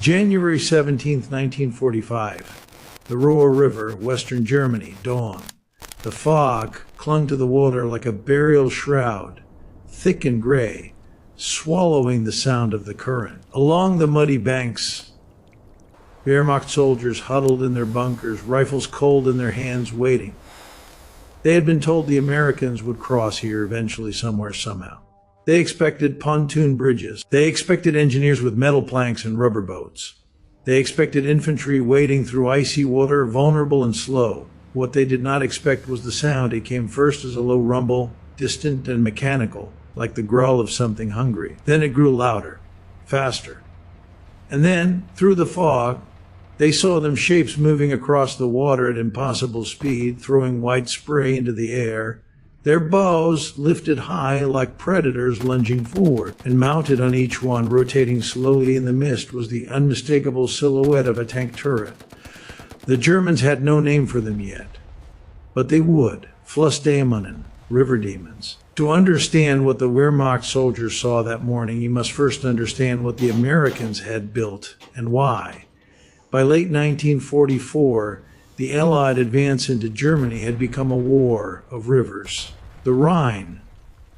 January 17, 1945. The Ruhr River, western Germany, dawn. The fog clung to the water like a burial shroud, thick and gray, swallowing the sound of the current. Along the muddy banks, Wehrmacht soldiers huddled in their bunkers, rifles cold in their hands, waiting. They had been told the Americans would cross here eventually, somewhere, somehow. They expected pontoon bridges. They expected engineers with metal planks and rubber boats. They expected infantry wading through icy water, vulnerable and slow. What they did not expect was the sound. It came first as a low rumble, distant and mechanical, like the growl of something hungry. Then it grew louder, faster. And then, through the fog, they saw them shapes moving across the water at impossible speed, throwing white spray into the air, their bows lifted high like predators lunging forward, and mounted on each one, rotating slowly in the mist, was the unmistakable silhouette of a tank turret. The Germans had no name for them yet, but they would. Flussdämonen, river demons. To understand what the Wehrmacht soldiers saw that morning, you must first understand what the Americans had built and why. By late 1944, the Allied advance into Germany had become a war of rivers. The Rhine,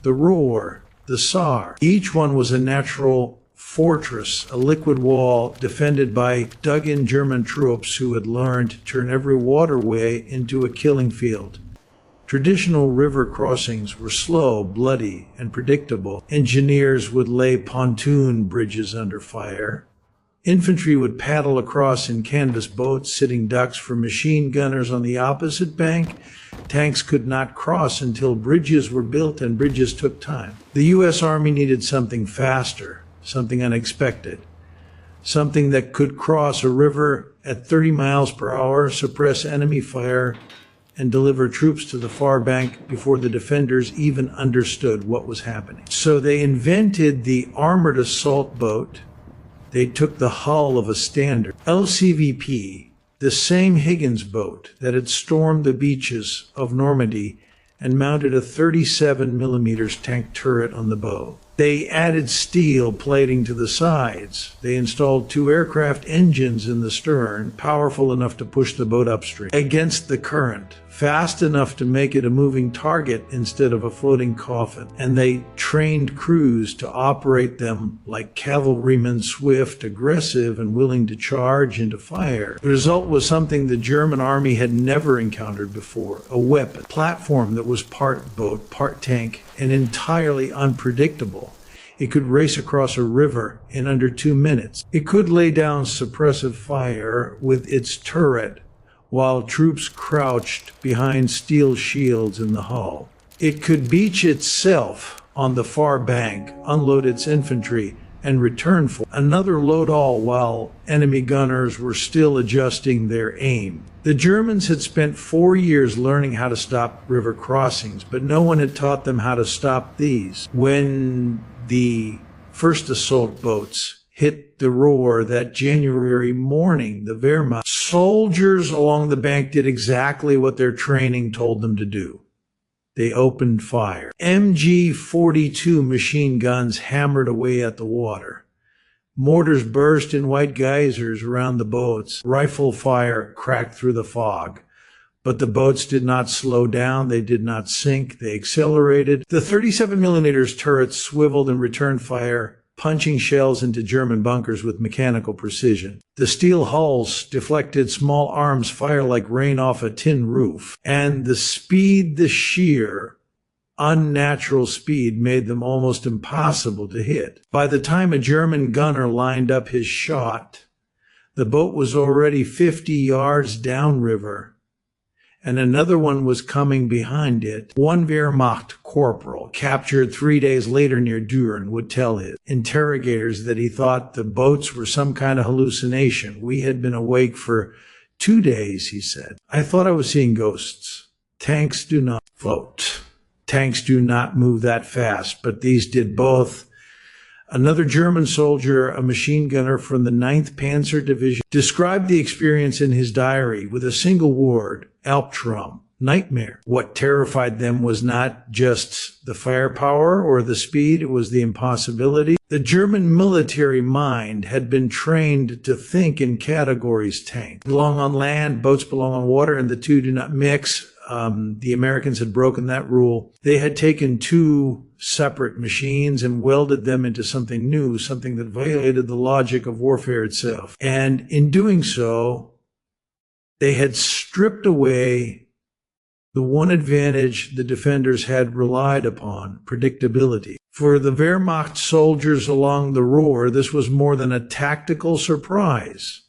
the Ruhr, the Saar. Each one was a natural fortress, a liquid wall defended by dug-in German troops who had learned to turn every waterway into a killing field. Traditional river crossings were slow, bloody, and predictable. Engineers would lay pontoon bridges under fire. Infantry would paddle across in canvas boats, sitting ducks for machine gunners on the opposite bank. Tanks could not cross until bridges were built, and bridges took time. The U.S. Army needed something faster, something unexpected, something that could cross a river at 30 miles per hour, suppress enemy fire, and deliver troops to the far bank before the defenders even understood what was happening. So they invented the armored assault boat. They took the hull of a standard LCVP, the same Higgins boat that had stormed the beaches of Normandy, and mounted a 37mm tank turret on the bow. They added steel plating to the sides. They installed 2 aircraft engines in the stern, powerful enough to push the boat upstream against the current, fast enough to make it a moving target instead of a floating coffin. And they trained crews to operate them like cavalrymen, swift, aggressive, and willing to charge into fire. The result was something the German army had never encountered before: a weapon platform that was part boat, part tank, and entirely unpredictable. It could race across a river in under 2 minutes. It could lay down suppressive fire with its turret while troops crouched behind steel shields in the hull. It could beach itself on the far bank, unload its infantry, and return for another load, all while enemy gunners were still adjusting their aim. The Germans had spent 4 years learning how to stop river crossings, but no one had taught them how to stop these. When the first assault boats hit the Ruhr that January morning, the Wehrmacht soldiers along the bank did exactly what their training told them to do. They opened fire. MG-42 machine guns hammered away at the water. Mortars burst in white geysers around the boats. Rifle fire cracked through the fog. But the boats did not slow down. They did not sink. They accelerated. The 37mm turrets swiveled and returned fire, punching shells into German bunkers with mechanical precision. The steel hulls deflected small arms fire like rain off a tin roof. And the speed, the sheer, unnatural speed, made them almost impossible to hit. By the time a German gunner lined up his shot, the boat was already 50 yards downriver, and another one was coming behind it. One Wehrmacht corporal, captured 3 days later near Düren, would tell his interrogators that he thought the boats were some kind of hallucination. "We had been awake for 2 days," he said. "I thought I was seeing ghosts. Tanks do not float. Tanks do not move that fast, but these did both." Another German soldier, a machine gunner from the 9th Panzer Division, described the experience in his diary with a single word: Albtraum. nightmare. What terrified them was not just the firepower or the speed, it was the impossibility. The German military mind had been trained to think in categories: tanks belong on land, boats belong on water, and the two do not mix. The Americans had broken that rule. They had taken two separate machines and welded them into something new, something that violated the logic of warfare itself. And in doing so, they had stripped away the one advantage the defenders had relied upon: predictability. For the Wehrmacht soldiers along the Ruhr, this was more than a tactical surprise.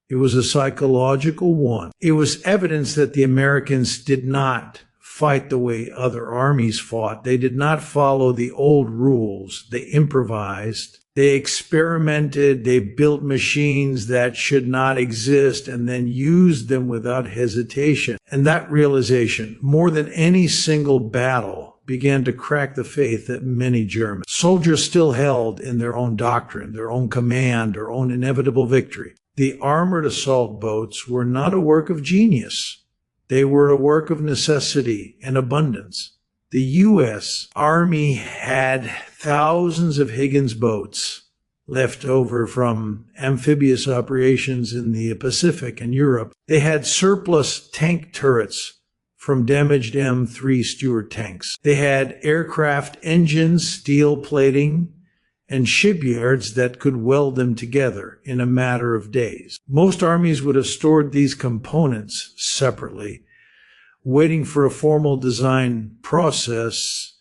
It was a psychological one. It was evidence that the Americans did not fight the way other armies fought. They did not follow the old rules. They improvised. They experimented. They built machines that should not exist and then used them without hesitation. And that realization, more than any single battle, began to crack the faith that many German soldiers still held in their own doctrine, their own command, their own inevitable victory. The armored assault boats were not a work of genius. They were a work of necessity and abundance. The U.S. Army had thousands of Higgins boats left over from amphibious operations in the Pacific and Europe. They had surplus tank turrets from damaged M3 Stuart tanks. They had aircraft engines, steel plating, and shipyards that could weld them together in a matter of days. Most armies would have stored these components separately, waiting for a formal design process,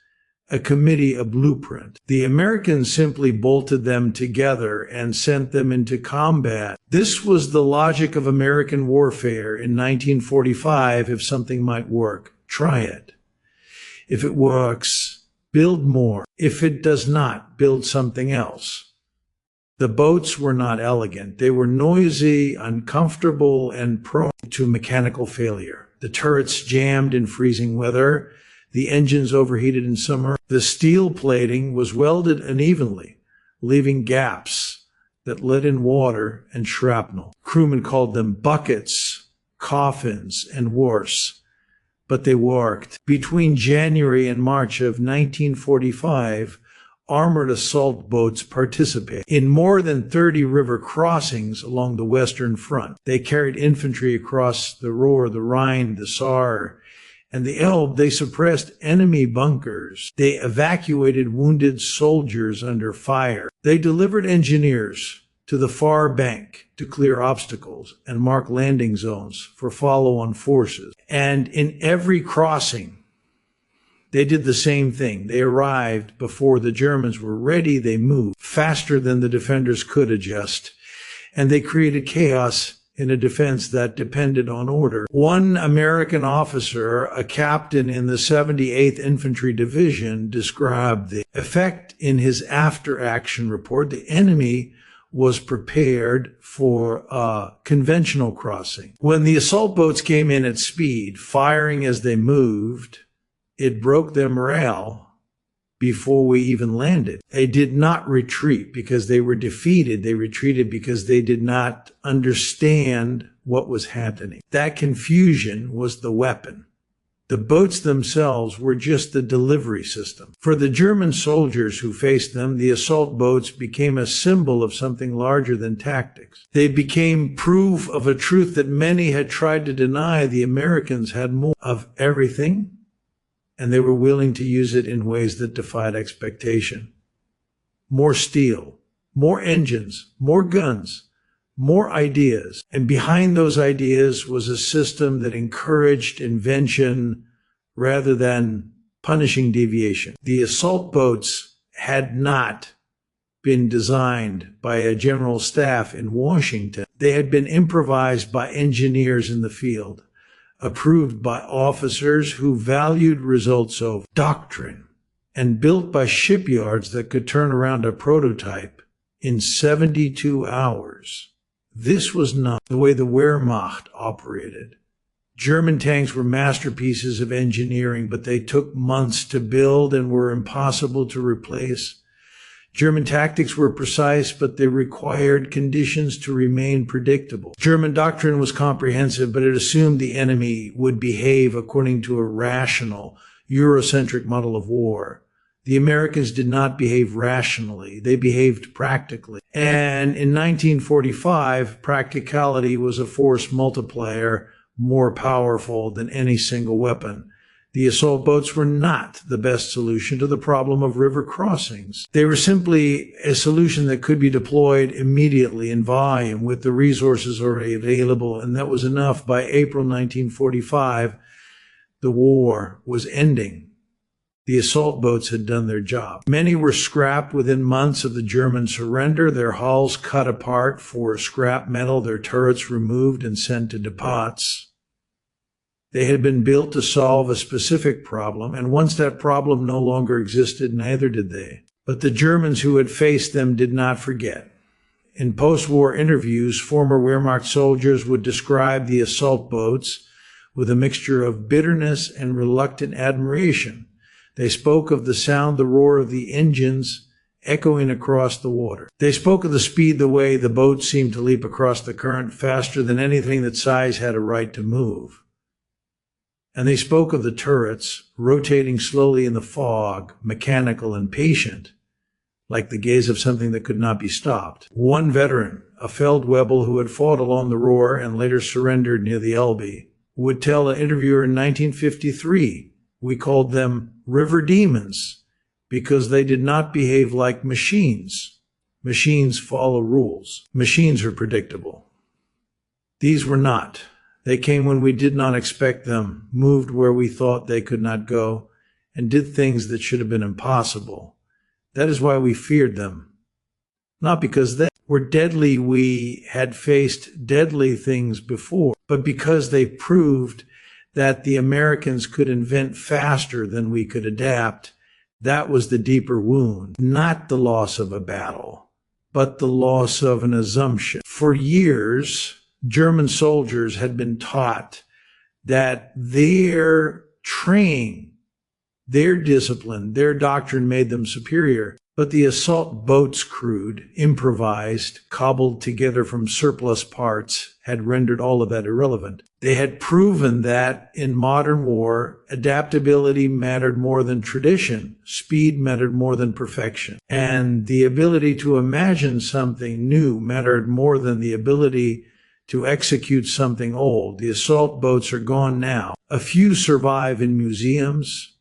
a committee, a blueprint. The Americans simply bolted them together and sent them into combat. This was the logic of American warfare in 1945. If something might work, try it. If it works, build more. If it does not, build something else. The boats were not elegant. They were noisy, uncomfortable, and prone to mechanical failure. The turrets jammed in freezing weather. The engines overheated in summer. The steel plating was welded unevenly, leaving gaps that let in water and shrapnel. Crewmen called them buckets, coffins, and worse. But they worked. Between January and March of 1945, armored assault boats participated in more than 30 river crossings along the Western Front. They carried infantry across the Ruhr, the Rhine, the Saar, and the Elbe. They suppressed enemy bunkers. They evacuated wounded soldiers under fire. They delivered engineers to the far bank to clear obstacles and mark landing zones for follow-on forces. And in every crossing, they did the same thing. They arrived before the Germans were ready. They moved faster than the defenders could adjust, and they created chaos in a defense that depended on order. One American officer, a captain in the 78th Infantry Division, described the effect in his after-action report. The enemy was prepared for a conventional crossing. When the assault boats came in at speed, firing as they moved, it broke their morale before we even landed. They did not retreat because they were defeated. They retreated because they did not understand what was happening. That confusion was the weapon. The boats themselves were just the delivery system. For the German soldiers who faced them, the assault boats became a symbol of something larger than tactics. They became proof of a truth that many had tried to deny. The Americans had more of everything, and they were willing to use it in ways that defied expectation. More steel, more engines, more guns, more ideas. And behind those ideas was a system that encouraged invention rather than punishing deviation. The assault boats had not been designed by a general staff in Washington. They had been improvised by engineers in the field, approved by officers who valued results over doctrine, and built by shipyards that could turn around a prototype in 72 hours. This was not the way the Wehrmacht operated. German tanks were masterpieces of engineering, but they took months to build and were impossible to replace. German tactics were precise, but they required conditions to remain predictable. German doctrine was comprehensive, but it assumed the enemy would behave according to a rational, Eurocentric model of war. The Americans did not behave rationally. They behaved practically. And in 1945, practicality was a force multiplier more powerful than any single weapon. The assault boats were not the best solution to the problem of river crossings. They were simply a solution that could be deployed immediately in volume with the resources already available, and that was enough. By April 1945, the war was ending. The assault boats had done their job. Many were scrapped within months of the German surrender, their hulls cut apart for scrap metal, their turrets removed and sent to depots. They had been built to solve a specific problem, and once that problem no longer existed, neither did they. But the Germans who had faced them did not forget. In post-war interviews, former Wehrmacht soldiers would describe the assault boats with a mixture of bitterness and reluctant admiration. They spoke of the sound, the roar of the engines echoing across the water. They spoke of the speed, the way the boat seemed to leap across the current faster than anything that size had a right to move. And they spoke of the turrets rotating slowly in the fog, mechanical and patient, like the gaze of something that could not be stopped. One veteran, a Feldwebel who had fought along the Ruhr and later surrendered near the Elbe, would tell an interviewer in 1953, "We called them river demons because they did not behave like machines. Machines follow rules. Machines are predictable. These were not. They came when we did not expect them, moved where we thought they could not go, and did things that should have been impossible. That is why we feared them. Not because they were deadly, we had faced deadly things before, but because they proved that the Americans could invent faster than we could adapt. That was the deeper wound, not the loss of a battle, but the loss of an assumption. For years, German soldiers had been taught that their training, their discipline, their doctrine made them superior. But the assault boats, crude, improvised, cobbled together from surplus parts, had rendered all of that irrelevant. They had proven that in modern war, adaptability mattered more than tradition, speed mattered more than perfection, and the ability to imagine something new mattered more than the ability to execute something old. The assault boats are gone now. A few survive in museums,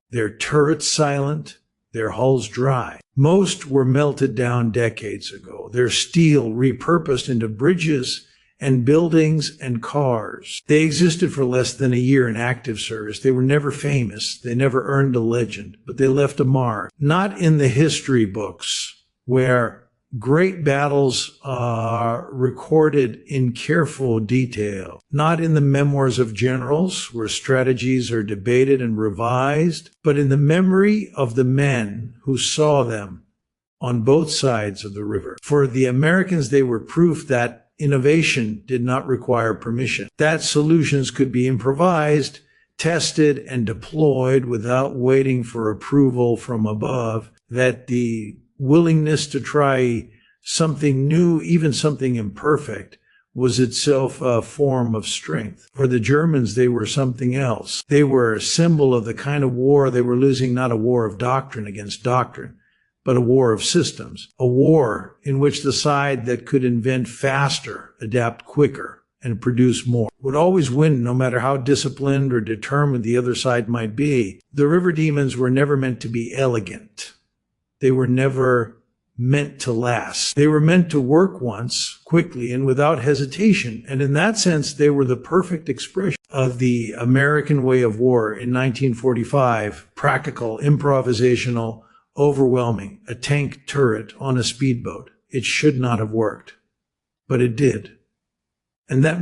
their turrets silent, their hulls dry. Most were melted down decades ago, their steel repurposed into bridges and buildings and cars. They existed for less than a year in active service. They were never famous. They never earned a legend, but they left a mark. Not in the history books, where great battles are recorded in careful detail. Not in the memoirs of generals, where strategies are debated and revised, but in the memory of the men who saw them on both sides of the river. For the Americans, they were proof that innovation did not require permission, that solutions could be improvised, tested, and deployed without waiting for approval from above, that the willingness to try something new, even something imperfect, was itself a form of strength. For the Germans, they were something else. They were a symbol of the kind of war they were losing, not a war of doctrine against doctrine, but a war of systems, a war in which the side that could invent faster, adapt quicker, and produce more would always win, no matter how disciplined or determined the other side might be. The river demons were never meant to be elegant. They were never meant to last. They were meant to work once, quickly, and without hesitation. And in that sense, they were the perfect expression of the American way of war in 1945. Practical, improvisational, overwhelming. A tank turret on a speedboat. It should not have worked. But it did. And that